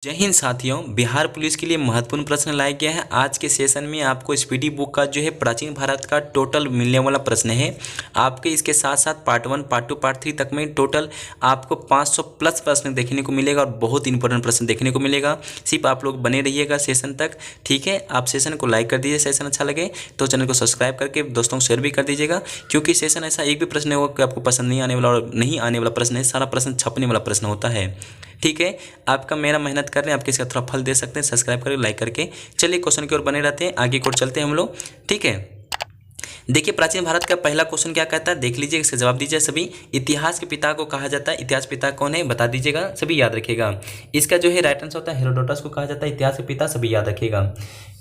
जय हिंद साथियों। बिहार पुलिस के लिए महत्वपूर्ण प्रश्न लाया गया है। आज के सेशन में आपको स्पीडी बुक का जो है प्राचीन भारत का टोटल मिलने वाला प्रश्न है। आपके इसके साथ साथ पार्ट 1, पार्ट 2, पार्ट 3 तक में टोटल आपको 500 प्लस प्रश्न देखने को मिलेगा और बहुत इंपॉर्टेंट प्रश्न देखने को मिलेगा। सिर्फ आप लोग बने रहिएगा सेशन तक, ठीक है। आप सेशन को लाइक कर दीजिए, सेशन अच्छा लगे तो चैनल को सब्सक्राइब करके दोस्तों को शेयर भी कर दीजिएगा, क्योंकि सेशन ऐसा एक भी प्रश्न होगा कि आपको पसंद नहीं आने वाला और नहीं आने वाला प्रश्न है। सारा प्रश्न छपने वाला प्रश्न होता है, ठीक है। आपका मेरा मेहनत कर रहे हैं, आपके इसका थोड़ा फल दे सकते हैं। सब्सक्राइब करके लाइक करके चलिए क्वेश्चन की ओर बने रहते हैं, आगे की ओर चलते हैं हम लोग, ठीक है। देखिए प्राचीन भारत का पहला क्वेश्चन क्या कहता है, देख लीजिए, इसका जवाब दीजिए सभी। इतिहास के पिता को कहा जाता है, इतिहास पिता कौन है बता दीजिएगा, सभी याद रखिएगा। इसका जो है राइट आंसर होता है हेरोडोटस को कहा जाता है इतिहास के पिता, सभी याद रखिएगा।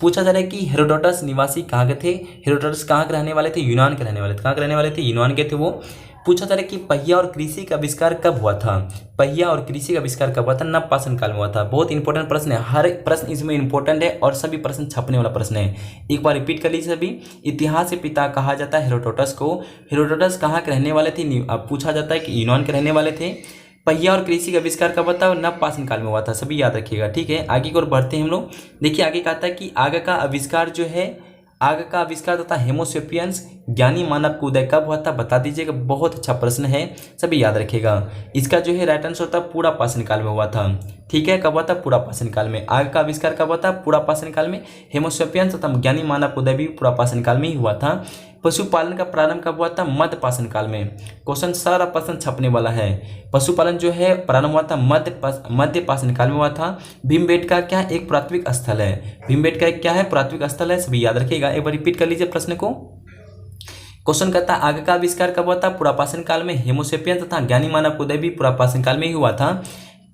पूछा जा रहा है कि हेरोडोटस निवासी कहाँ के थे। हेरोडोटस कहाँ के रहने वाले थे, यूनान के रहने वाले थे। कहाँ के रहने वाले थे, यूनान के थे वो। पूछा जा रहा है कि पहिया और कृषि का आविष्कार कब हुआ था। पहिया और कृषि का आविष्कार कब हुआ था, नवपाषाण काल में हुआ था। बहुत इंपॉर्टेंट प्रश्न है, हर एक प्रश्न इसमें इंपॉर्टेंट है और सभी प्रश्न छपने वाला प्रश्न है। एक बार रिपीट कर लीजिए सभी। इतिहास के पिता कहा जाता है हेरोडोटस को। हेरोडोटस कहाँ के रहने वाले थे, अब पूछा जाता है कि यूनान के रहने वाले थे। पहिया और कृषि का आविष्कार कब हुआ था, नवपाषाण काल में हुआ था, सभी याद रखिएगा, ठीक है। आगे की ओर बढ़ते हैं हम लोग। देखिए आगे कहता है कि आग का आविष्कार जो है, आग का आविष्कार तथा होमोसेपियंस ज्ञानी मानव का उदय कब हुआ था बता दीजिएगा। बहुत अच्छा प्रश्न है, सभी याद रखिएगा। इसका जो है राइट आंसर होता है पूरा पाषाण काल में हुआ था, ठीक है। कब हुआ था, पूरा पाषाण काल में। आग का आविष्कार कब हुआ था, पूरा पाषाण काल में। होमोसेपियंस तथा ज्ञानी मानव का उदय भी पूरा पाषाण काल में ही हुआ था। पशुपालन का प्रारंभ कब हुआ था, मध्य पाषाण काल में। क्वेश्चन सारा प्रश्न छपने वाला है। पशुपालन जो है प्रारंभ हुआ था मध्य पाषाण काल में हुआ था। भीमबेटका क्या एक प्राथमिक स्थल है, भीमबेटका एक क्या है, प्राथमिक स्थल है, सभी याद रखिएगा। एक बार रिपीट कर लीजिए प्रश्न को। क्वेश्चन कहता है आग का आविष्कार कब हुआ था, पुरा पाषाण काल में। होमोसेपियन तथा ज्ञानी मानव का उदय भी पुरा पाषाण काल में ही हुआ था।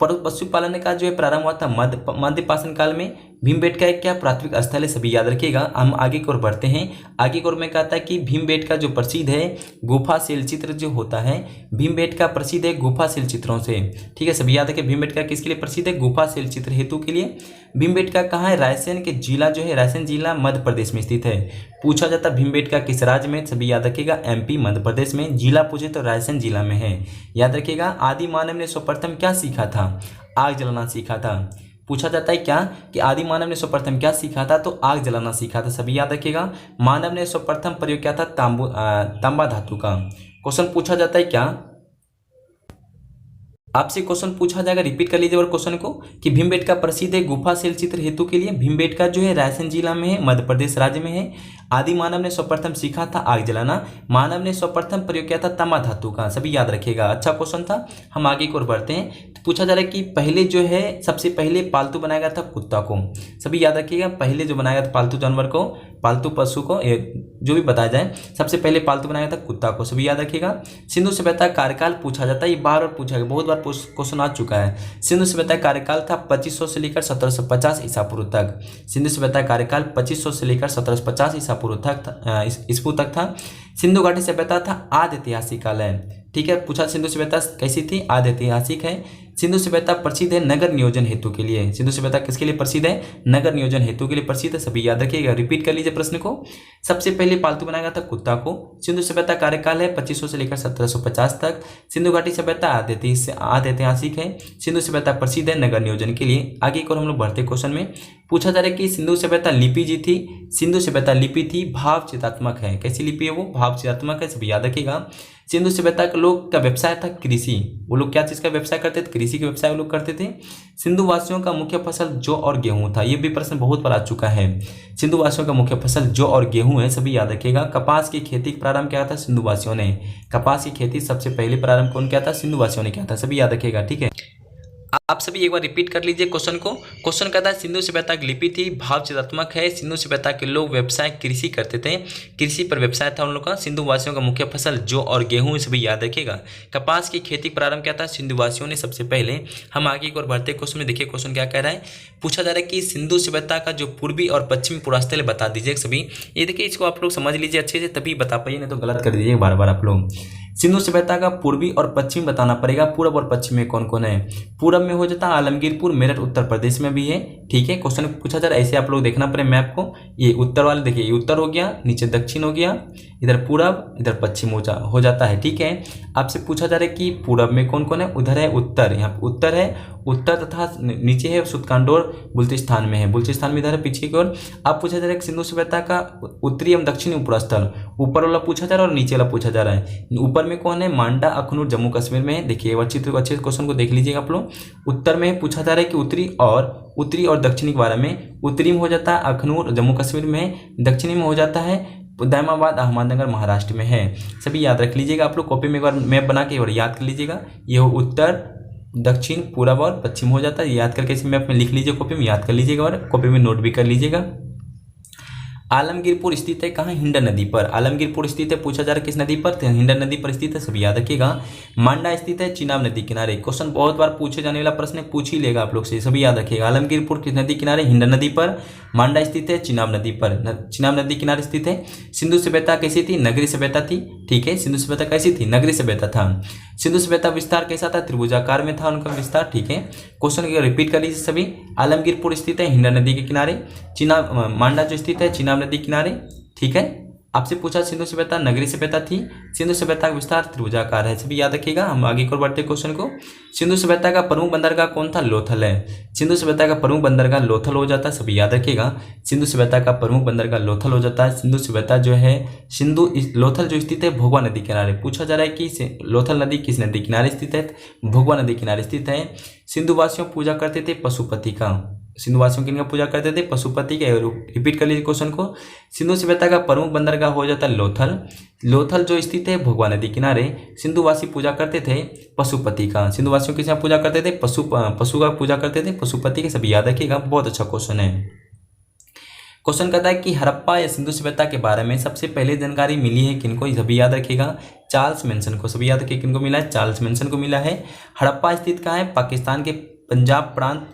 पशुपालन का जो है प्रारंभ हुआ था मध्य पाषाण काल में। भीमबेटका एक क्या प्राथमिक स्थल है, सभी याद रखिएगा। हम आगे की ओर बढ़ते हैं। आगे की ओर में कहता है कि भीमबेटका जो प्रसिद्ध है गुफा शिल चित्र जो होता है, भीमबेटका प्रसिद्ध है गुफा शिल चित्रों से, ठीक है, सभी याद रखिए। भीमबेटका किसके लिए प्रसिद्ध है, गुफा शिल चित्र हेतु के लिए। भीमबेटका कहाँ है, रायसेन के जिला जो है, रायसेन जिला मध्य प्रदेश में स्थित है। पूछा जाता है भीमबेटका किस राज्य में, सभी याद रखिएगा, एमपी मध्य प्रदेश में। जिला पूछे तो रायसेन जिला में है, याद रखिएगा। आदि मानव ने सर्वप्रथम क्या सीखा था, आग जलाना सीखा था। पूछा जाता है क्या कि आदि मानव ने सर्वप्रथम क्या सीखा था, तो आग जलाना सीखा था, सभी याद रखिएगा। मानव ने सर्वप्रथम प्रयोग किया था तांबा धातु का। क्वेश्चन पूछा जाता है क्या, आपसे क्वेश्चन पूछा जाएगा, रिपीट कर लीजिए और क्वेश्चन को, कि भीमबेटका प्रसिद्ध है गुफा शिल चित्र हेतु के लिए। भीमबेटका जो है रायसेन जिला में है, मध्य प्रदेश राज्य में है। आदि मानव ने सर्वप्रथम सीखा था आग जलाना। मानव ने सर्वप्रथम प्रयोग किया था तांबा धातु का, सभी याद रखिएगा। अच्छा क्वेश्चन था। हम आगे की ओर बढ़ते हैं। तो पूछा जा रहा है कि पहले जो है सबसे पहले पालतू बनाया गया था कुत्ता को, सभी याद रखिएगा। पहले जो बनाया गया था पालतू जानवर को, पालतू पशु को, जो भी बताया जाए, सबसे पहले पालतू बनाया था कुत्ता को, सभी याद रखिएगा। सिंधु सभ्यता कार्यकाल पूछा जाता है, ये बार बार पूछा गया, बहुत बार क्वेश्चन आ चुका है। सिंधु सभ्यता कार्यकाल था 2500 से लेकर 1750 ईसा पूर्व तक। सिंधु सभ्यता कार्यकाल 2500 से लेकर 1750 ईसा पूर्व तक था। सिंधु घाटी सभ्यता था आदि ऐतिहासिक काल है, ठीक है। पूछा सिंधु सभ्यता कैसी थी, आदि ऐतिहासिक है। सिंधु सभ्यता प्रसिद्ध है नगर नियोजन हेतु के लिए। सिंधु सभ्यता किसके लिए प्रसिद्ध है, नगर नियोजन हेतु के लिए प्रसिद्ध है, सभी याद रखिएगा। रिपीट कर लीजिए प्रश्न को। सबसे पहले पालतू बनाया गया था कुत्ता को। सिंधु सभ्यता कार्यकाल है 2500 से लेकर 1750 तक। सिंधु घाटी सभ्यता आदि ऐतिहासिक है। सिंधु सभ्यता प्रसिद्ध है नगर नियोजन के लिए। आगे को हम लोग बढ़ते क्वेश्चन में। पूछा जा रहा है कि सिंधु सभ्यता लिपि जी थी, सिंधु सभ्यता लिपि थी भाव चित्रात्मक है। कैसी लिपि है वो, भाव चित्रात्मक है, सभी याद रखिएगा। सिंधु सभ्यता के लोग का व्यवसाय था कृषि, वो लोग क्या चीज का व्यवसाय करते थे, कृषि के व्यवसाय वो लोग करते थे। सिंधु वासियों का मुख्य फसल जौ और गेहूं था, ये भी प्रश्न बहुत बार आ चुका है। सिंधु वासियों का मुख्य फसल जौ और गेहूं है, सभी याद रखिएगा। कपास की खेती का प्रारंभ किया था सिंधु वासियों ने। कपास की खेती सबसे पहले प्रारंभ कौन किया था, सिंधु वासियों ने किया था, सभी याद रखिएगा, ठीक है। आप सभी एक बार रिपीट कर लीजिए क्वेश्चन को। क्वेश्चन कहता है सिंधु सभ्यता की लिपि थी, भाव चित्रात्मक है। सिंधु सभ्यता के लोग व्यवसाय कृषि करते थे, कृषि पर व्यवसाय था उन लोगों का। सिंधु वासियों का मुख्य फसल जौ और गेहूं, सभी याद रखिएगा। कपास की खेती प्रारंभ किया था सिंधु वासियों ने सबसे पहले। हम आगे की ओर बढ़ते क्वेश्चन में, देखिए क्वेश्चन क्या कह रहा है। पूछा जा रहा है कि सिंधु सभ्यता का जो पूर्वी और पश्चिमी पुरास्थल बता दीजिए सभी। ये देखिए, इसको आप लोग समझ लीजिए अच्छे से, तभी बता पाइए, नहीं तो गलत कर दीजिए बार बार आप लोग। सिंधु सभ्यता का पूर्वी और पश्चिम बताना पड़ेगा। पूर्व और पश्चिम में कौन कौन है। पूर्व में हो जाता है आलमगीरपुर, मेरठ उत्तर प्रदेश में भी है, ठीक है। क्वेश्चन पूछा जा रहा है, ऐसे आप लोग देखना पड़े मैप को। ये उत्तर वाले देखिए, ये उत्तर हो गया, नीचे दक्षिण हो गया, इधर पूरब, इधर पश्चिम हो जाता है। ठीक है, आपसे पूछा जा रहा है कि पूरब में कौन कौन है, उधर है उत्तर, यहाँ पे उत्तर है, उत्तर तथा नीचे है सुतकांडोर बलूचिस्तान में है, बलूचिस्तान में इधर है पीछे की ओर। आप पूछा जा रहा है सिंधु सभ्यता का उत्तरी एवं दक्षिणी उपस्थल, ऊपर वाला पूछा जा रहा है और नीचे वाला पूछा जा रहा है। ऊपर में कौन है, मांडा अखनूर जम्मू कश्मीर में है। देखिए अच्छे क्वेश्चन को देख लीजिएगा आप लोग। उत्तर में पूछा जा रहा है कि उत्तरी और दक्षिणी के बारे में। उत्तरी में हो जाता है अखनूर जम्मू कश्मीर में है, दक्षिणी में हो जाता है दायमाबाद अहमदनगर महाराष्ट्र में है। सभी याद रख लीजिएगा आप लोग, कॉपी में एक बार मैप बना के और याद कर लीजिएगा। ये उत्तर, दक्षिण, पूरब और पश्चिम हो जाता है। याद करके इस मैप में लिख लीजिए, कॉपी में याद कर लीजिएगा और कॉपी में नोट भी कर लीजिएगा। आलमगीरपुर स्थित है कहाँ, हिंडन नदी पर। आलमगीरपुर स्थित है, पूछा जा रहा है किस नदी पर, तो हिंडन नदी पर स्थित है, सब याद रखिएगा। मांडा स्थित है चिनाब नदी किनारे। क्वेश्चन बहुत बार पूछे जाने वाला प्रश्न है, पूछ ही लेगा आप लोग से, सभी याद रखिएगा। आलमगीरपुर किस नदी किनारे, हिंडन नदी पर। मांडा स्थित है चिनाब नदी पर, चिनाब नदी किनारे स्थित है। सिंधु सभ्यता कैसी थी, नगरीय सभ्यता थी। ठीक है, सिंधु सभ्यता कैसी थी, नगरीय सभ्यता था। सिंधु सभ्यता विस्तार कैसा था, त्रिभुजाकार में था उनका विस्तार। ठीक है, क्वेश्चन रिपीट कर लीजिए सभी। आलमगीरपुर स्थित है हिंडन नदी के किनारे, मांडा जो स्थित है चिनाब नदी किनारे। ठीक है, आपसे पूछा सिंधु सभ्यता नगरीय सभ्यता थी, सिंधु सभ्यता का विस्तार त्रिभुजाकार है, सभी याद रखिएगा। हम आगे को बढ़ते क्वेश्चन को। सिंधु सभ्यता का प्रमुख बंदरगाह कौन था, लोथल है। सिंधु सभ्यता का प्रमुख बंदरगाह लोथल हो जाता है, सभी याद रखिएगा। सिंधु सभ्यता का प्रमुख बंदरगाह लोथल हो जाता है। सिंधु सभ्यता जो है लोथल जो स्थित है भोगवा नदी किनारे। पूछा जा रहा है कि लोथल नदी किस नदी किनारे स्थित है, भोगवा नदी किनारे स्थित है। सिंधुवासियों पूजा करते थे पशुपति का, सिंधुवासियों किनका पूजा करते थे, पशुपति के। रिपीट कर लीजिए क्वेश्चन को। सिंधु सभ्यता का प्रमुख बंदरगाह हो जाता है लोथल, लोथल जो स्थित है भोगवा नदी किनारे। सिंधुवासी पूजा करते थे पशुपति का, सिंधुवासियों किसका पूजा करते थे, पशु का पूजा करते थे, पशुपति के, सभी याद रखिएगा। बहुत अच्छा क्वेश्चन है। क्वेश्चन कहता है कि हड़प्पा या सिंधु सभ्यता के बारे में सबसे पहले जानकारी मिली है किनको, सभी याद रखिएगा। चार्ल्स मेंशन को, सभी याद रखिए किनको मिला है, चार्ल्स मेंशन को मिला है। हड़प्पा स्थित कहाँ है, पाकिस्तान के पंजाब प्रांत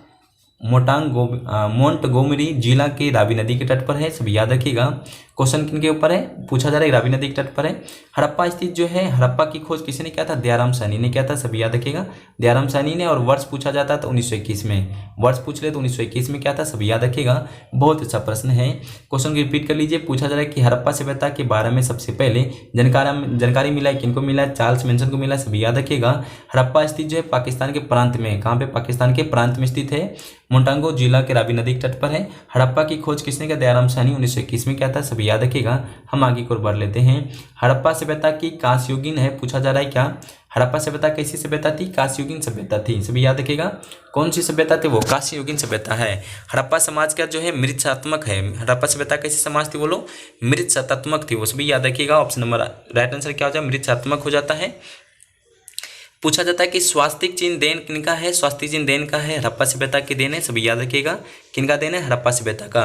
मोंटगोमरी जिला के रावी नदी के तट पर है, सभी याद रखिएगा। क्वेश्चन किन के ऊपर है, पूछा जा रहा है रावी नदी के तट पर है। हड़प्पा स्थित जो है, हड़प्पा की खोज किसी ने किया था, दयाराम साहनी ने किया था, सभी याद रखिएगा। दयाराम साहनी ने, और वर्ष पूछा जाता तो 1921 में, वर्ष पूछ ले तो 1921 में क्या था, सभी याद रखिएगा। बहुत अच्छा प्रश्न है, क्वेश्चन को रिपीट कर लीजिए। पूछा जा रहा है कि हड़प्पा सभ्यता के बारे में सबसे पहले जानकारी मिला है किनको मिला है, चार्ल्स मेंशन को मिला है, सभी याद रखिएगा। हड़प्पा स्थित जो है पाकिस्तान के प्रांत में, कहाँ पे, पाकिस्तान के प्रांत में स्थित है, मोंटांगो जिला के रावी नदी के तट पर है। हड़प्पा की खोज किसने किया, दयाराम साहनी 1921 में क्या था, सभी याद रखिएगा। हम आगे को बढ़ लेते हैं। हड़प्पा सभ्यता की कांस्ययुगीन है, पूछा जा रहा है क्या, हड़प्पा सभ्यता कैसी सभ्यता थी, कांस्ययुगीन सभ्यता थी, सभी याद रखिएगा। कौन सी सभ्यता थी, वो कांस्ययुगीन सभ्यता है। हड़प्पा समाज का जो है मृत्सात्मक है, हड़प्पा सभ्यता कैसी समाज थी बोलो, मृत्सात्मक थी, वो सभी याद रखिएगा। ऑप्शन नंबर राइट आंसर क्या हो जाए, मृत्सात्मक हो जाता है। पूछा जाता है कि स्वास्तिक चिन्ह देन किनका है, स्वास्तिक चिन्ह देन का है, हड़प्पा सभ्यता की देन है, सभी याद रखिएगा। किनका देन है, हड़प्पा सभ्यता का।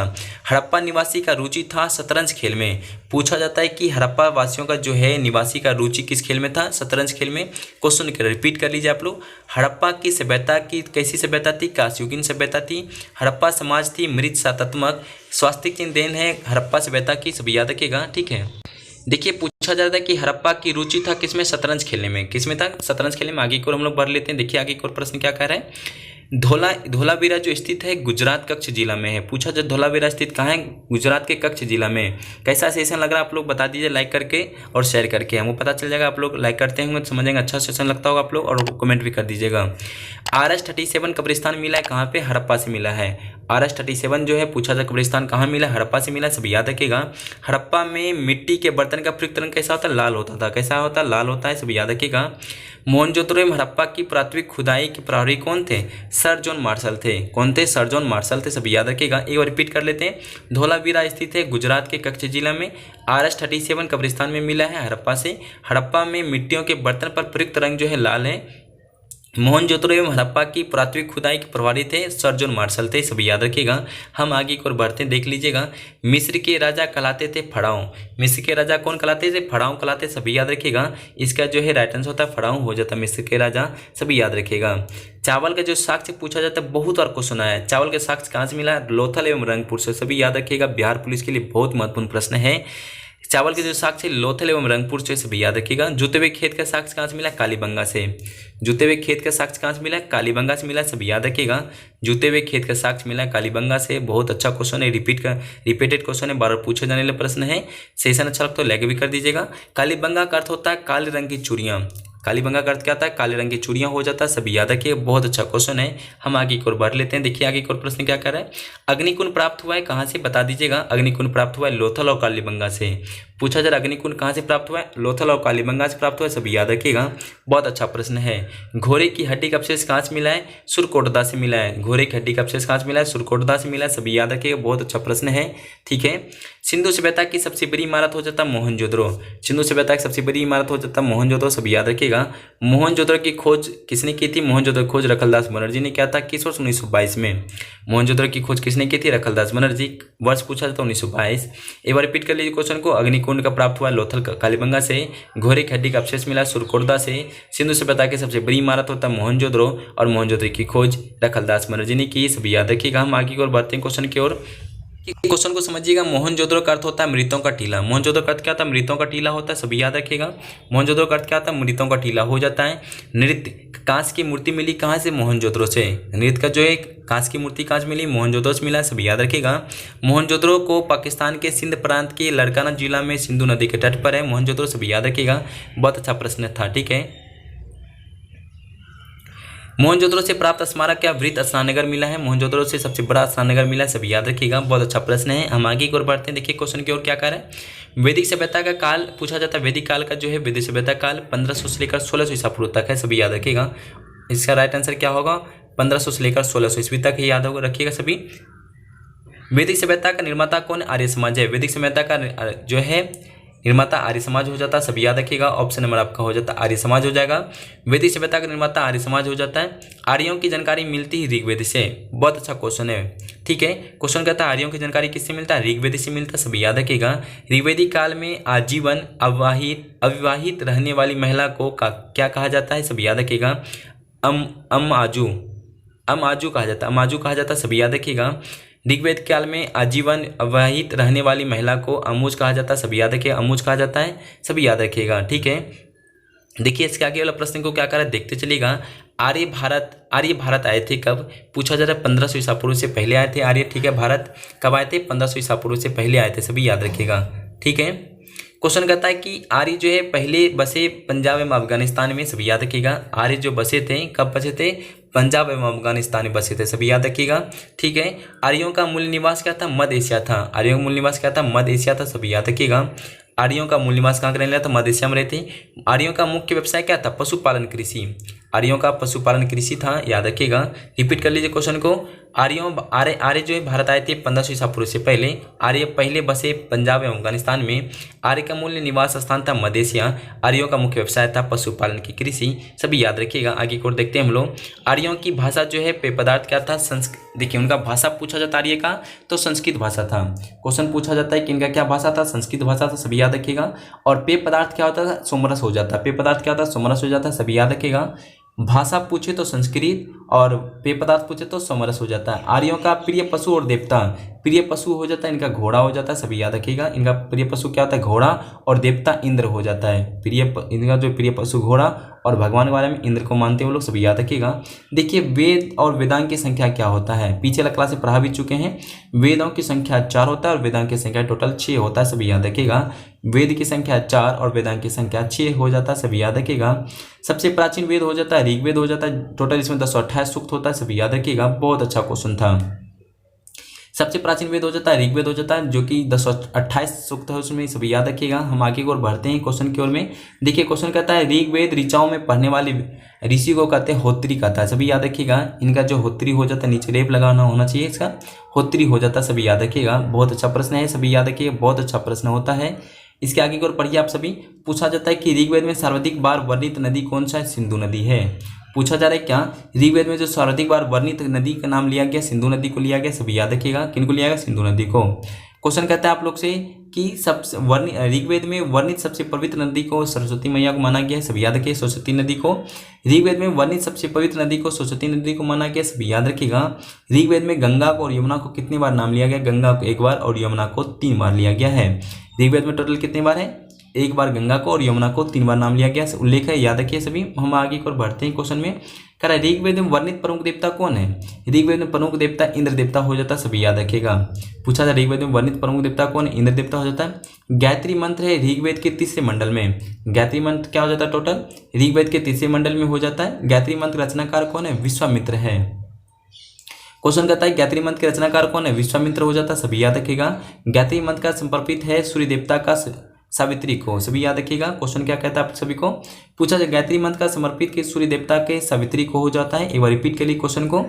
हड़प्पा निवासी का रुचि था शतरंज खेल में। पूछा जाता है कि हड़प्पा वासियों का जो है निवासी का रुचि किस खेल में था, शतरंज खेल में। क्वेश्चन रिपीट कर लीजिए आप लोग। हड़प्पा की सभ्यता की कैसी सभ्यता थी, कांस्ययुगीन सभ्यता थी। हड़प्पा समाज थी मृत्सात्मक। स्वास्तिक चिन्ह देन है हड़प्पा सभ्यता की, सभी याद रखिएगा। ठीक है, देखिए पूछा जाता है कि हड़प्पा की रुचि था किसमें, शतरंज खेलने में, किसमें था, शतरंज खेलने में। आगे को हम लोग बढ़ लेते हैं। देखिए आगे को प्रश्न क्या कह रहा है। धोलावीरा जो स्थित है गुजरात कच्छ जिला में है। पूछा जाए धोलावीरा स्थित कहाँ है, गुजरात के कच्छ जिला में। कैसा सेशन लग रहा है आप लोग बता दीजिए लाइक करके और शेयर करके, हमको पता चल जाएगा। आप लोग लाइक करते होंगे तो समझेंगे अच्छा सेशन लगता होगा आप लोग, और कमेंट भी कर दीजिएगा। RS-37 कब्रिस्तान मिला है कहाँ पे, हड़प्पा से मिला है। RS-37 जो है पूछा जाए कब्रिस्तान कहाँ मिला, हड़प्पा से मिला, सभी याद रखिएगा। हड़प्पा में मिट्टी के बर्तन का प्रयुक्त रंग कैसा होता है, लाल होता था, कैसा होता है, लाल होता है, सभी याद रखिएगा। मोहनजोदड़ो में हड़प्पा की प्राथमिक खुदाई के प्रहरी कौन थे, सर जॉन मार्शल थे। कौन थे, सर जॉन मार्शल थे, सभी याद रखिएगा। एक बार रिपीट कर लेते हैं। धोलावीरा स्थित है गुजरात के कच्छ जिला में। RS-37 कब्रिस्तान में मिला है हड़प्पा से। हड़प्पा में मिट्टियों के बर्तन पर प्रयुक्त रंग जो है लाल है। मोहनजोदड़ो एवं हड़प्पा की प्राथमिक खुदाई के प्रभारी थे सर जॉन मार्शल थे, सभी याद रखिएगा। हम आगे की ओर बढ़ते हैं, देख लीजिएगा। मिस्र के राजा कहलाते थे फड़ाऊं। मिस्र के राजा कौन कहलाते थे, फड़ाऊं कहलाते, सभी याद रखिएगा। इसका जो है राइट आंसर होता है फड़ाऊं हो जाता है मिस्र के राजा, सभी याद रखिएगा। चावल का जो साक्ष्य पूछा जाता है बहुत बार क्वेश्चन आया है, चावल का साक्ष्य कहाँ से मिला है, लोथल एवं रंगपुर से, सभी याद रखिएगा। बिहार पुलिस के लिए बहुत महत्वपूर्ण प्रश्न है। चावल के जो साक्ष्य लोथल एवं रंगपुर से सभी याद रखिएगा। जुते हुए खेत का साक्ष्य कहाँ से मिला? कालीबंगा से। जुते हुए खेत का साक्ष्य कहाँ से मिला? कालीबंगा से मिला, सभी याद रखिएगा। जुते हुए खेत का साक्ष्य मिला कालीबंगा से। बहुत अच्छा क्वेश्चन है, रिपीटेड क्वेश्चन है, बार बार पूछे जाने वाला प्रश्न है। सेशन अच्छा लगता है तो लाइक भी कर दीजिएगा। कालीबंगा का अर्थ होता है काले रंग की चूड़ियाँ। कालीबंगा का अर्थ क्या आता है? काले रंग की चूड़ियाँ हो जाता है, सभी याद रखिए। बहुत अच्छा क्वेश्चन है। हम आगे की ओर बढ़ लेते हैं। देखिए आगे की ओर प्रश्न क्या कर रहा है। अग्निकुंड प्राप्त हुआ है कहाँ से? बता दीजिएगा। अग्निकुंड प्राप्त हुआ है लोथल और कालीबंगा से। पूछा जा रहा अग्निकुंड कहाँ से प्राप्त हुआ है? लोथल और कालीबंगा से प्राप्त हुआ है, सभी याद रखिएगा। बहुत अच्छा प्रश्न है। घोड़े की हड्डी का अवशेष कहाँ से मिला है? सुरकोटदा से मिला है। घोड़े की हड्डी का अवशेष कहाँ से मिला है? सुरकोटदा से मिला है, सभी याद रखिएगा। बहुत अच्छा प्रश्न है। ठीक है। सिंधु सभ्यता की सबसे बड़ी इमारत हो जाता है मोहनजोदड़ो। सिंधु सभ्यता की सबसे बड़ी इमारत हो जाता है मोहनजोदड़ो, सभी याद रखिएगा। मोहनजोदड़ो की खोज किसने की थी? मोहनजोदड़ो की खोज रखलदास बनर्जी ने किया था। किस वर्ष? 1922 में। मोहनजोदड़ो की खोज किसने की थी? रखलदास बनर्जी। वर्ष पूछा जाता 1922। एक बार रिपीट कर लीजिए क्वेश्चन को। अग्निकुंड का प्राप्त हुआ लोथल कालीबंगा से। घोड़े की हड्डी का अवशेष मिला सुरकोटदा से। सिंधु सभ्यता की सबसे बड़ी इमारत होता है मोहनजोदड़ो और मोहनजोदड़ो की खोज रखलदास बनर्जी ने की, सभी याद रखिएगा। हम आगे की ओर बढ़ते हैं क्वेश्चन की ओर। क्वेश्चन को समझिएगा। मोहनजोदड़ो का अर्थ होता है मृतों का टीला। मोहनजोदड़ो का अर्थ क्या होता है? मृतों का टीला होता है, सभी याद रखिएगा। मोहनजोदड़ो का अर्थ क्या होता है? मृतों का टीला हो जाता है। नृत्य कांच की मूर्ति मिली कहाँ से? मोहनजोदड़ो से। नृत्य का जो एक कांच की मूर्ति कहाँ से मिली? मोहनजोदड़ो से मिला, सभी याद रखिएगा। मोहनजोदड़ो को पाकिस्तान के सिंध प्रांत के लड़काना जिला में सिंधु नदी के तट पर है मोहनजोदड़ो, सभी याद रखिएगा। बहुत अच्छा प्रश्न था। ठीक है। मोहनजोदड़ो से प्राप्त स्मारक क्या? वृत्त स्नानगर मिला है। मोहनजोदड़ो से सबसे बड़ा स्नानगर मिला है, सभी याद रखिएगा। बहुत अच्छा प्रश्न है। हम आगे की ओर बढ़ते हैं। देखिए क्वेश्चन की ओर क्या कर रहा है। वैदिक सभ्यता का काल पूछा जाता है। वैदिक काल का जो है वैदिक सभ्यता काल 1500 से लेकर 1600 ईसा पूर्व तक है, सभी याद रखिएगा। इसका राइट आंसर क्या होगा? 1500 से लेकर 1600 ईस्वी तक ही याद होगा, रखिएगा सभी। वैदिक सभ्यता का निर्माता कौन? आर्य समाज है। वैदिक सभ्यता का जो है निर्माता आर्य समाज हो जाता है, सभी याद रखिएगा। ऑप्शन नंबर आपका हो जाता है आर्य समाज हो जाएगा। वैदिक सभ्यता का निर्माता आर्य समाज हो जाता है। आर्यों की जानकारी मिलती है ऋग्वेद से। बहुत अच्छा क्वेश्चन है। ठीक है। क्वेश्चन कहता है आर्यों की जानकारी किससे मिलता है? ऋग्वेद से मिलता है, सभी याद रखिएगा। ऋग्वेदिक काल में आजीवन अविवाहित रहने वाली महिला को क्या कहा जाता है? सभी याद रखिएगा। अमाजू कहा जाता है। अमाजू कहा जाता है, सभी याद रखिएगा। ऋग्वेद काल में आजीवन अविवाहित रहने वाली महिला को अमुज कहा जाता है, सभी याद रखिएगा। अमुज कहा जाता है, सभी याद रखिएगा। ठीक है। देखिए इसके आगे वाला प्रश्न को क्या करा देखते चलिएगा। आर्य भारत आए थे कब? पूछा जा रहा है 1500 ईसा पूर्व से पहले आए थे आर्य। ठीक है। भारत कब आए थे? 1500 ईसा पूर्व से पहले आए थे, सभी याद रखिएगा। ठीक है। क्वेश्चन कहता है कि आर्य जो है पहले बसे पंजाब एवं अफगानिस्तान में, सभी याद रखिएगा। आर्य जो बसे थे कब बसे थे? पंजाब एवं अफगानिस्तान में बसे थे, सभी याद रखिएगा। ठीक है। आर्यों का मूल निवास क्या था? मध्य एशिया था। आर्यों का मूल निवास क्या था? मध्य एशिया था, सभी याद रखिएगा। आर्यों का मूल निवास कहाँ रहने लगा था? मध्य एशिया में रहते। आर्यों का मुख्य व्यवसाय क्या था? पशुपालन कृषि। आर्यों का पशुपालन कृषि था, याद रखिएगा। रिपीट कर लीजिए क्वेश्चन को। आर्य जो है भारत आए थे 1500 ईसा पूर्व से पहले। आर्य पहले बसे पंजाब एवं अफगानिस्तान में। आर्य का मूल निवास स्थान था मध्य एशिया। आर्यों का मुख्य व्यवसाय था पशुपालन की कृषि, सभी याद रखिएगा। आगे की ओर देखते हैं हम लोग। आर्यों की भाषा जो है पेय पदार्थ क्या था? देखिए उनका भाषा पूछा जाता आर्य का तो संस्कृत भाषा था। क्वेश्चन पूछा जाता है कि इनका क्या भाषा था? संस्कृत भाषा था, सभी याद रखिएगा। और पेय पदार्थ क्या होता था? सोमरस हो जाता है। पेय पदार्थ क्या होता है? सोमरस हो जाता है, सभी याद रखिएगा। भाषा पूछे तो संस्कृत और पेय पदार्थ पूछे तो समरस हो जाता है। आर्यों का प्रिय पशु और देवता, प्रिय पशु हो जाता है इनका घोड़ा हो जाता है, सभी याद रखिएगा। इनका प्रिय पशु क्या होता है? घोड़ा, और देवता इंद्र हो जाता है। इनका जो प्रिय पशु घोड़ा और भगवान के बारे में इंद्र को मानते हैं वो लोग, सभी याद रखिएगा। देखिए वेद और वेदांग की संख्या क्या होता है? पीछे वाला क्लास से पढ़ा भी चुके हैं। वेदों की संख्या 4 होता है और वेदांग की संख्या टोटल 6 होता है, सभी याद रखिएगा। वेद की संख्या 4 और वेदांग की संख्या 6 हो जाता है, सभी याद रखिएगा। सबसे प्राचीन वेद हो जाता है ऋग्वेद हो जाता है। टोटल इसमें 228 सूक्त होता है, सभी याद रखिएगा। बहुत अच्छा क्वेश्चन था। सबसे प्राचीन वेद हो जाता है ऋग्वेद हो जाता है, जो कि 228 सूक्त है उसमें, सभी याद रखिएगा। हम आगे की ओर बढ़ते हैं क्वेश्चन की ओर में। देखिए क्वेश्चन कहता है ऋग्वेद ऋचाओं में पढ़ने वाले ऋषि को कहते हैं होत्री कहता है, सभी याद रखिएगा। इनका जो होत्री हो जाता है नीचे रेप लगाना होना चाहिए, इसका होत्री हो जाता है, सभी याद रखिएगा। बहुत अच्छा प्रश्न है, सभी याद रखिएगा। बहुत अच्छा प्रश्न होता है। इसके आगे की ओर पढ़िए आप सभी। पूछा जाता है कि ऋग्वेद में सर्वाधिक बार वर्णित नदी कौन सा है? सिंधु नदी है। पूछा जा रहा है क्या ऋग्वेद में जो सर्वाधिक बार वर्णित नदी का नाम लिया गया सिंधु नदी को लिया गया, सभी याद रखिएगा। किनको लिया गया? सिंधु नदी को। क्वेश्चन कहता है आप लोग से कि सबसे ऋग्वेद में वर्णित सबसे पवित्र नदी को सरस्वती मैया को माना गया है, सभी याद रखिए। सरस्वती नदी को ऋग्वेद में वर्णित सबसे पवित्र नदी को सरस्वती नदी को माना गया, सभी याद रखिएगा। ऋग्वेद में गंगा को और यमुना को कितनी बार नाम लिया गया? गंगा को 1 बार और यमुना को 3 बार लिया गया है। ऋग्वेद में टोटल कितनी बार है? 1 बार गंगा को और यमुना को 3 बार नाम लिया गया, उल्लेख है, याद रखिए सभी। हम आगे की ओर बढ़ते हैं क्वेश्चन में। कह रहा है ऋग्वेद में वर्णित प्रमुख देवता कौन है? ऋग्वेद में प्रमुख देवता इंद्र देवता हो जाता है, सभी याद रखिएगा। पूछा था ऋग्वेद में वर्णित प्रमुख देवता कौन है? इंद्र देवता हो जाता है। गायत्री मंत्र है ऋग्वेद के तीसरे मंडल में। गायत्री मंत्र क्या हो जाता है? टोटल ऋग्वेद के तीसरे मंडल में हो जाता है। गायत्री मंत्र रचनाकार कौन है? विश्वामित्र है। क्वेश्चन कहता है गायत्री मंत्र के रचनाकार कौन है? विश्वामित्र हो जाता है, सभी याद रखिएगा। गायत्री मंत्र का समर्पित है सूर्य देवता का सावित्री को, सभी याद रखिएगा। क्वेश्चन क्या कहता है आप सभी को? पूछा जाए गायत्री मंत्र का समर्पित के सूर्य देवता के सावित्री को हो जाता है। एक बार रिपीट के लिए क्वेश्चन को।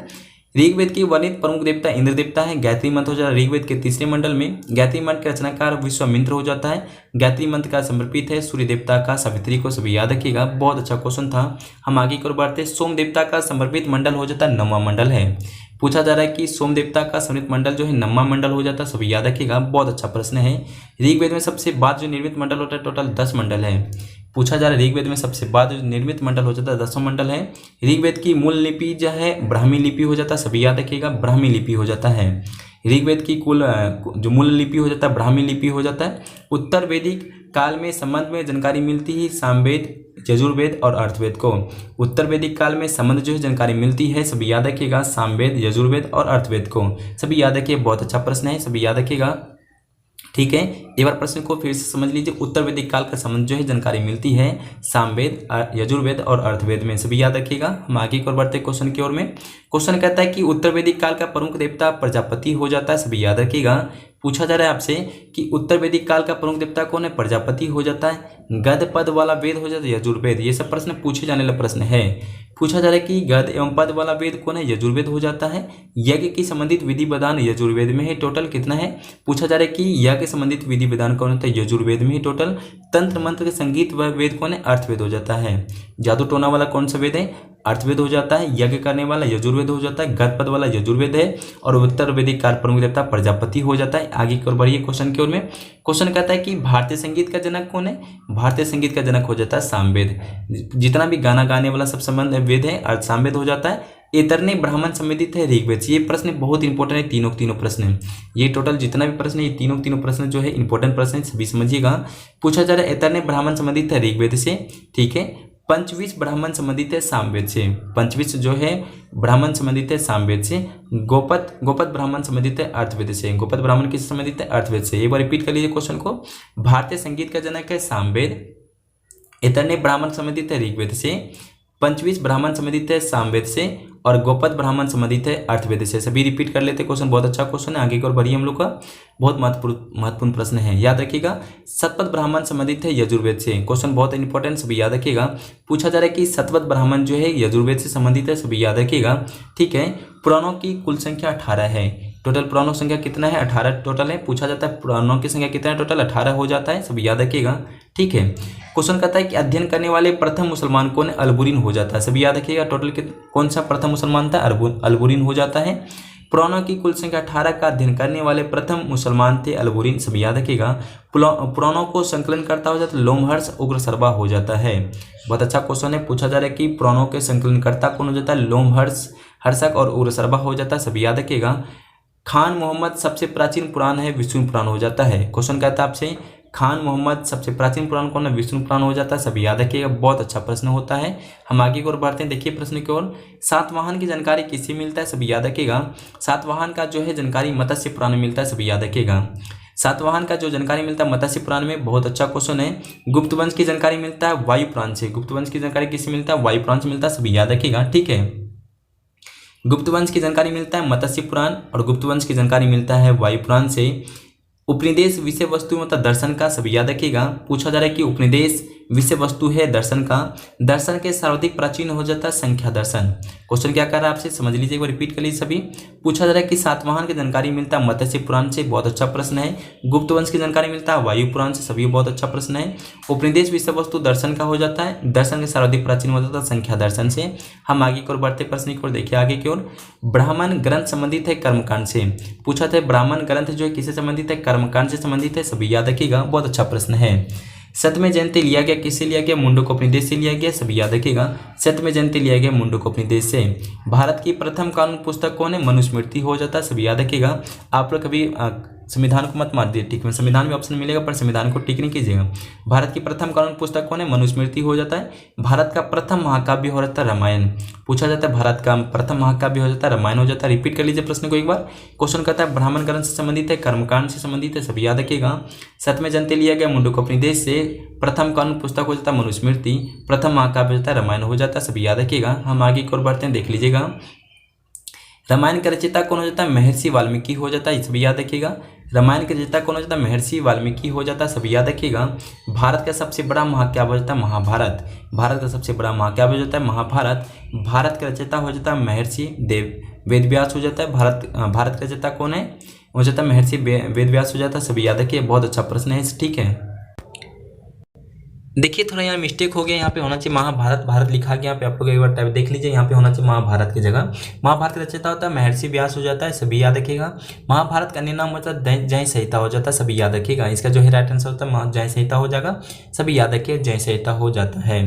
ऋग्वेद की वर्णित प्रमुख देवता इंद्र देवता है। गायत्री मंत्र हो जाता है ऋग्वेद के तीसरे मंडल में। गायत्री मंत्र के रचनाकार विश्वामित्र हो जाता है। गायत्री मंत्र का समर्पित है सूर्य देवता का सावित्री को, सभी याद रखिएगा। बहुत अच्छा क्वेश्चन था। हम आगे की ओर बढ़ते। सोम देवता का समर्पित मंडल हो जाता है 9वां मंडल है। पूछा जा रहा है कि सोम देवता का समर्पित मंडल जो है 9वां मंडल हो जाता है, सभी याद रखिएगा। बहुत अच्छा प्रश्न है। ऋग्वेद में सबसे बाद जो निर्मित मंडल होता है टोटल 10 मंडल है। पूछा जा रहा है ऋग्वेद में सबसे बाद जो निर्मित मंडल हो जाता है 10वां मंडल है। ऋग्वेद की मूल लिपि जो है ब्राह्मी लिपि हो जाता है, सभी याद रखिएगा। ब्राह्मी लिपि हो जाता है। ऋग्वेद की कुल जो मूल लिपि हो जाता है ब्राह्मी लिपि हो जाता है। उत्तर वैदिक काल में संबंध में जानकारी मिलती है सामवेद, यजुर्वेद और अर्थवेद को। उत्तर वैदिक काल में संबंध जो है जानकारी मिलती है, सभी याद रखिएगा, सामवेद, यजुर्वेद और अर्थवेद को, सभी याद रखिए। बहुत अच्छा प्रश्न है, सभी याद रखिएगा। ठीक है, एक बार प्रश्न को फिर से समझ लीजिए। उत्तर वैदिक काल का संबंध जो है जानकारी मिलती है सामवेद, यजुर्वेद और अर्थवेद में, सभी याद रखिएगा। हम आगे की ओर बढ़ते क्वेश्चन की ओर में। क्वेश्चन कहता है कि उत्तर वैदिक काल का प्रमुख देवता प्रजापति हो जाता है, सभी याद रखिएगा। पूछा जा रहा है आपसे कि उत्तर वैदिक काल का प्रमुख देवता कौन है? प्रजापति हो जाता है। गद पद वाला वेद हो जाता है यजुर्वेद। ये सब प्रश्न पूछे जाने वाला प्रश्न है। पूछा जा रहा है कि गद एवं पद वाला वेद कौन है? यजुर्वेद हो जाता है। यज्ञ की संबंधित विधि विधान यजुर्वेद में है। टोटल कितना है? पूछा जा रहा है कि यज्ञ संबंधित विधि विधान कौन होता है? यजुर्वेद में ही टोटल। तंत्र मंत्र के संगीत व वेद कौन है? अर्थवेद हो जाता है। जादू टोना वाला कौन सा वेद है? अर्थवेद हो जाता है। यज्ञ करने वाला यजुर्वेद हो जाता है। गद पद वाला यजुर्वेद है। और उत्तर वैदिक काल प्रमुख देवता प्रजापति हो जाता है। आगे की ओर बढ़िए क्वेश्चन की ओर में। क्वेश्चन कहता है कि भारतीय संगीत का जनक कौन है? भारतीय संगीत का जनक हो जाता है सामवेद। जितना भी गाना गाने वाला सब संबंध वेद है सामवेद हो जाता है। एतरने ब्राह्मण संबंधित है ऋग्वेद से। ये प्रश्न बहुत इंपॉर्टेंट है, तीनों प्रश्न। ये टोटल जितना भी प्रश्न है ये तीनों प्रश्न जो है इंपॉर्टेंट प्रश्न है, सभी समझिएगा। पूछा जा रहा है एतरने ब्राह्मण संबंधित है ऋग्वेद से, ठीक है। पंचविश ब्राह्मण संबंधित है सामवेद से। पंचविश जो है ब्राह्मण संबंधित है सामवेद से। गोपद ब्राह्मण संबंधित है अर्थवेद से। गोपद ब्राह्मण किससे संबंधित है? अर्थवेद से। एक बार रिपीट कर लीजिए क्वेश्चन को। भारतीय संगीत का जनक है सामवेद। एतरने ब्राह्मण संबंधित है ऋग्वेद से। पंचविश ब्राह्मण संबंधित है सामवेद से। और गोपद ब्राह्मण संबंधित है अर्थवेद से। सभी रिपीट कर लेते क्वेश्चन, बहुत अच्छा क्वेश्चन है। आगे की ओर बढ़िए हम लोग का बहुत महत्वपूर्ण प्रश्न है, याद रखिएगा। सतपथ ब्राह्मण संबंधित है यजुर्वेद से। क्वेश्चन बहुत इंपॉर्टेंट, सभी याद रखिएगा। पूछा जा रहा है कि सतपथ ब्राह्मण जो है यजुर्वेद से संबंधित है, सभी याद रखिएगा। ठीक है, पुराणों की कुल संख्या 18 है। टोटल पुराणों की संख्या कितना है? 18 टोटल है। पूछा जाता है पुराणों की संख्या कितना है? टोटल 18 हो जाता है, सभी याद रखिएगा। ठीक है, क्वेश्चन कहता है कि अध्ययन करने वाले प्रथम मुसलमान कौन? अलबुरीन हो जाता है, सभी याद रखिएगा। टोटल कौन सा प्रथम मुसलमान था? अलबुरीन हो जाता है। पुराणों की कुल संख्या 18 का अध्ययन करने वाले प्रथम मुसलमान थे अलबुरीन, सभी याद रखिएगा। पुराणों को संकलन करता हो जाता है लोमहर्ष उग्रसर्वा हो जाता है। बहुत अच्छा क्वेश्चन है। पूछा जा रहा है कि पुराणों के संकलनकर्ता कौन हो जाता है? लोमहर्ष, हर्षक और उग्रसर्वा हो जाता है, सभी याद रखिएगा। खान मोहम्मद सबसे प्राचीन पुराण है विष्णु पुराण हो जाता है। क्वेश्चन कहता है आपसे खान मोहम्मद सबसे प्राचीन पुराण कौन है? विष्णु पुराण हो जाता है, सभी याद रखिएगा। बहुत अच्छा प्रश्न होता है। हम आगे की ओर बढ़ते हैं, देखिए प्रश्न की ओर। सातवाहन की जानकारी किससे मिलता है? सभी याद रखिएगा। सातवाहन का जो है जानकारी मत्स्य पुराण में मिलता है, सभी याद रखिएगा। सातवाहन का जो जानकारी मिलता है मत्स्य पुराण में, बहुत अच्छा क्वेश्चन है। गुप्त वंश की जानकारी मिलता है वायु पुराण से। गुप्त वंश की जानकारी किससे मिलता है? वायु पुराण से मिलता है, सभी याद रखिएगा। ठीक है, गुप्त वंश की जानकारी मिलता है मत्स्य पुराण और गुप्त वंश की जानकारी मिलता है वायु पुराण से। उपनिदेश विषय वस्तु मतलब दर्शन का, सभी याद रखिएगा। पूछा जा रहा है कि उपनिदेश विषय वस्तु है दर्शन का। दर्शन के सर्वाधिक प्राचीन हो जाता है संख्या दर्शन। क्वेश्चन क्या कर रहा है आपसे, समझ लीजिए, एक बार रिपीट कर लीजिए सभी। पूछा जा रहा है कि सातवाहन की जानकारी मिलता है मत्स्य पुराण से, बहुत अच्छा प्रश्न है। गुप्त वंश की जानकारी मिलता है वायु पुराण से, सभी बहुत अच्छा प्रश्न है। उपनिदेश विषय वस्तु दर्शन का हो जाता है, दर्शन के सर्वाधिक प्राचीन हो जाता है संख्या दर्शन से। हम आगे की ओर बढ़ते प्रश्न की ओर, देखिए आगे की ओर। ब्राह्मण ग्रंथ संबंधित है कर्मकांड से। पूछा था ब्राह्मण ग्रंथ जो है किससे संबंधित है, कर्मकांड से संबंधित है, सभी याद रखिएगा, बहुत अच्छा प्रश्न है। सत्यमेव जयते लिया गया किससे लिया गया, मुंडकोपनिषद से लिया गया, सभी याद रखिएगा, सत्यमेव जयते लिया गया मुंडकोपनिषद से। भारत की प्रथम कानून पुस्तक कौन है, मनुस्मृति हो जाता है, सभी याद रखिएगा। आप लोग कभी संविधान को मत मार दिए, ठीक है, संविधान में ऑप्शन मिलेगा पर संविधान को टिक नहीं कीजिएगा। भारत की प्रथम कानून पुस्तक कौन है, मनुस्मृति हो जाता है। भारत का प्रथम महाकाव्य हो जाता है रामायण। पूछा जाता है भारत का प्रथम महाकाव्य हो जाता है रामायण हो जाता है। रिपीट कर लीजिए प्रश्न को एक बार। क्वेश्चन कहता है ब्राह्मण ग्रंथ से संबंधित है, कर्मकांड से संबंधित है, सभी याद रखिएगा। सत्यमेव जयते लिया गया मुंडकोपनिषद से। प्रथम कानून पुस्तक हो जाता है मनुस्मृति। प्रथम महाकाव्य हो जाता है रामायण हो जाता है, सभी याद रखिएगा। हम आगे की ओर बढ़ते हैं, देख लीजिएगा। रामायण का रचयिता कौन हो जाता है, महर्षि वाल्मीकि हो जाता है, सभी याद रखिएगा। रामायण के रचयिता कौन हो जाता है, महर्षि वाल्मीकि हो जाता है, सभी याद रखिएगा। भारत का सबसे बड़ा महाकाव्य हो जाता है महाभारत। भारत का सबसे बड़ा महाकाव्य हो जाता है महाभारत। भारत का रचयिता हो जाता है महर्षि वेदव्यास हो जाता है। भारत का रचयिता कौन है, हो जाता है महर्षि वेदव्यास हो जाता है, सभी याद रखिए, बहुत अच्छा प्रश्न है, ठीक है। देखिए थोड़ा यहाँ मिस्टेक हो गया, यहाँ पे होना चाहिए महाभारत, भारत लिखा गया, यहाँ पे आप लोग एक बार टाइप देख लीजिए, यहाँ पे होना चाहिए महाभारत की जगह। महाभारत का रचयिता होता है महर्षि व्यास हो जाता है, सभी याद रखिएगा। महाभारत का अन्य नाम होता है जय संहिता हो जाता है, सभी याद रखिएगा। इसका जो है राइट आंसर होता है जय संहिता हो जाएगा, सभी याद रखिए, जय संहिता हो जाता है,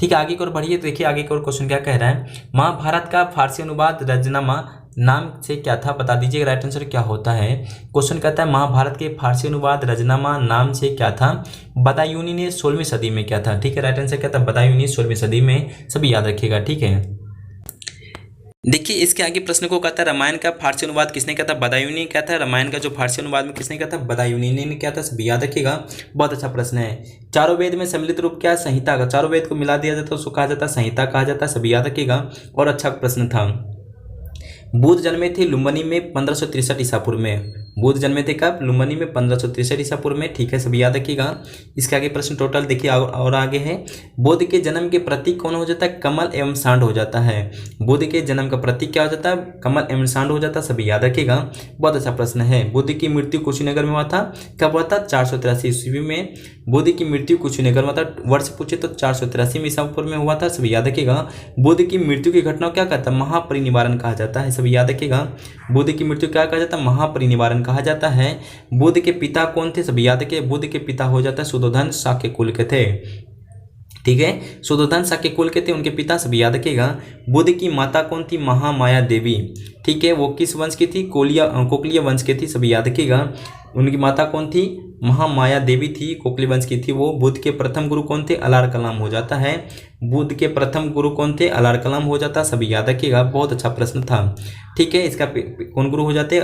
ठीक है। आगे की ओर बढ़िए, देखिए आगे की ओर क्वेश्चन क्या कह रहा है। महाभारत का फारसी अनुवाद रजनामा नाम से क्या था, बता दीजिए राइट आंसर क्या होता है। क्वेश्चन कहता है महाभारत के फारसी अनुवाद रजनामा नाम से क्या था, बदायूनी ने 16वीं सदी में क्या था, ठीक है। राइट आंसर क्या था, बदायूनी 16वीं सदी में, सभी याद रखिएगा, ठीक है। देखिए इसके आगे प्रश्न को कहता है रामायण का फारसी अनुवाद किसने किया था, बदायूनी क्या था। रामायण का जो फारसी अनुवाद में किसने किया था, बदायूनी ने क्या था, सभी याद रखिएगा, बहुत अच्छा प्रश्न है। चारों वेद में सम्मिलित रूप क्या, संहिता का। चारों वेद को मिला दिया जाता है उसको कहा जाता है संहिता कहा जाता है, सभी याद रखिएगा, और अच्छा प्रश्न था। बुद्ध जन्मे थे लुम्बिनी में 1563 ईसा पूर्व में। बुद्ध जन्मे थे कब, लुम्बिनी में 1563 ईसा पूर्व में, ठीक है, सभी याद रखिएगा। इसके आगे प्रश्न टोटल देखिए और आगे है। बुद्ध के जन्म के प्रतीक कौन हो जाता है, कमल एवं सांड हो जाता है। बुद्ध के जन्म का प्रतीक क्या हो जाता है, कमल एवं सांड हो जाता है, सभी याद रखिएगा, बहुत अच्छा प्रश्न है। बुद्ध की मृत्यु कुशीनगर में हुआ था, कब हुआ था, 483 ईस्वी में। बुद्ध की मृत्यु कुशीनगर में हुआ था, वर्ष पूछे तो 483 ईसा पूर्व में हुआ था, सभी याद रखिएगा। बुद्ध की मृत्यु की घटना क्या कहता है, महापरिनिर्वाण कहा जाता है, सभी याद रखिएगा। बुद्ध की मृत्यु क्या कहा जाता है, महापरिनिर्वाण कहा जाता है। बुद्ध के पिता कौन थे, सभी याद रखिए। बुद्ध के पिता हो जाता है सुद्धोधन शाक्य कुल के थे, ठीक है, सुद्धोधन शाक्य कुल के थे उनके पिता, सभी याद रखिएगा। बुद्ध की माता कौन थी, महामाया देवी, ठीक है, वो किस वंश की थी, कोकलीय वंश की थी, सभी याद रखिएगा। उनकी माता कौन थी, महामाया देवी थी, कोकली वंश की थी वो। बुद्ध के प्रथम गुरु कौन थे, अलार कलाम हो जाता है। बुद्ध के प्रथम गुरु कौन थे, अलार कलाम हो जाता, सभी याद रखिएगा, बहुत अच्छा प्रश्न था, ठीक है। इसका कौन गुरु हो जाते,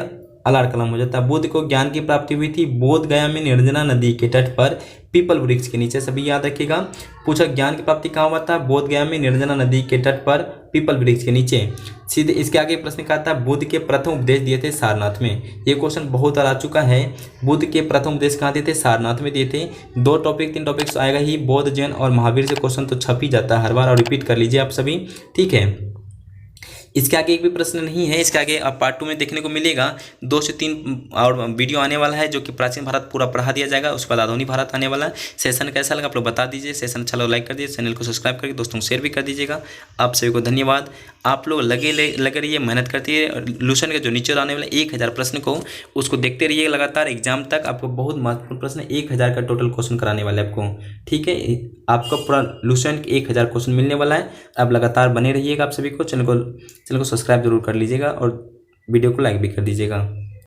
अलार कलाम हो जाता है। बुद्ध को ज्ञान की प्राप्ति हुई थी बोध गया में निर्जना नदी के तट पर पीपल वृक्ष के नीचे, सभी याद रखिएगा। पूछा ज्ञान की प्राप्ति कहाँ हुआ था, बोध गया में निर्जना नदी के तट पर पीपल वृक्ष के नीचे। सीधे इसके आगे प्रश्न का था बुद्ध के प्रथम उपदेश दिए थे सारनाथ में। ये क्वेश्चन बहुत बार आ चुका है। बुद्ध के प्रथम उपदेश कहाँ दिए थे, सारनाथ में दिए थे। 2 टॉपिक 3 टॉपिक्स आएगा ही, बौद्ध जैन और महावीर से क्वेश्चन तो छप ही जाता है हर बार, और रिपीट कर लीजिए आप सभी, ठीक है। इसके आगे एक भी प्रश्न नहीं है। इसके आगे अब पार्ट 2 में देखने को मिलेगा 2 से 3 और वीडियो आने वाला है, जो कि प्राचीन भारत पूरा पढ़ा दिया जाएगा। उसके बाद आधुनिक भारत आने वाला है। सेशन कैसा लगा आप लोग बता दीजिए। सेशन अच्छा लगा लाइक कर दीजिए, चैनल को सब्सक्राइब करके दोस्तों को शेयर भी कर दीजिएगा। आप सभी को धन्यवाद। आप लोग लगे रहिए, मेहनत करती है। लूशन के जो नीचे आने वाले 1000 प्रश्न को उसको देखते रहिए लगातार एग्जाम तक। आपको बहुत महत्वपूर्ण प्रश्न 1000 का टोटल क्वेश्चन कराने वाले आपको, ठीक है। आपको पूरा लूशन 1000 क्वेश्चन मिलने वाला है। आप लगातार बने रहिएगा। आप सभी को चैनल को सब्सक्राइब जरूर कर लीजिएगा और वीडियो को लाइक भी कर दीजिएगा।